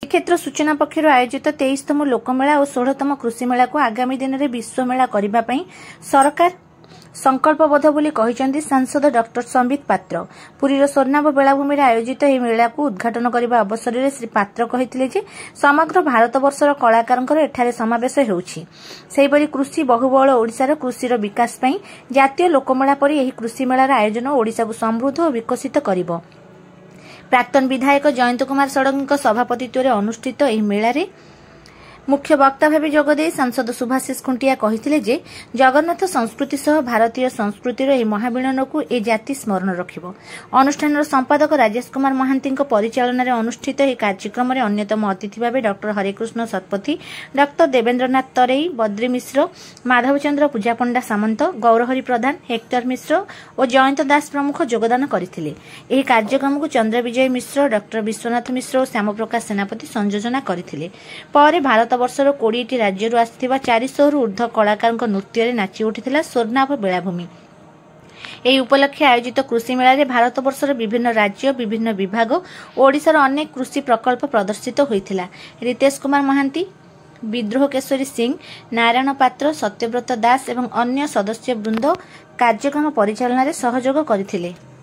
क्षेत्र सूचना पक्षर आयोजित 23तम लोकमेला और 16तम कृषिमेला को आगामी दिन में विश्वमेला करने सरकार संकल्पबद्ध बोली कहिसेंती सांसद डॉक्टर संबित पात्र। पुरीर स्वर्णाभ बेलाभूमि आयोजित यह मेला को उद्घाटन करने अवसर में श्री पात्र कहिथिले जे समग्र भारतवर्षर कलाकारंकर एठारे समावेश हेउछि। सेहिपरि कृषि बहुबहुल ओडिशार कृषिर विकास पई जातीय लोकमेला परि एही कृषिमेलार आयोजन ओडिशा को समृद्ध और विकसित करिवो। प्राक्तन विधायक जयंत कुमार षडंगीଙ୍କ सभापतित्व अनुष्ठित यह मेला मुख्य वक्ता भाव जोगदे सांसद सुभाषिष खुंटिया कहिथिले जे जगन्नाथ संस्कृति सह भारतीय संस्कृतिर यह महामिलन को ए जाति स्मरण रखिबो। अनुष्ठान संपादक राजेश कुमार महांती परिचालन में अनुष्ठित यह कार्यक्रम में अन्यतम अतिथि भाव डॉक्टर हरेकृष्ण शतपथी, डॉक्टर देवेन्द्रनाथ तरेई, बद्री मिश्र, माधवचंद्र पूजापंडा सामंत, गौरहरि प्रधान, हेक्टर मिश्र और जयंत दास प्रमुख योगदान करथिले। एही कार्यक्रम को चंद्र विजय मिश्र, डॉक्टर विश्वनाथ मिश्र और श्यामप्रकाश सेनापति संयोजना करथिले। पर भारत वर्षर 20टी राज्य आसिथिबा 400 रु ऊर्ध्व कलाकार नृत्य नाची उठिथिला स्वर्णाभ बेलाभूमि। एही उपलक्षे आयोजित कृषि मेला भारत वर्षर विभिन्न राज्य, विभिन्न विभाग, ओडिशार अनेक कृषि प्रकल्प प्रदर्शित होइथिला। रितेश कुमार महांती, विद्रोह केशरी सिंह, नारायण पात्र, सत्यव्रत दास एवं अन्य सदस्य वृंद कार्यक्रम परिचालन में सहयोग करथिले।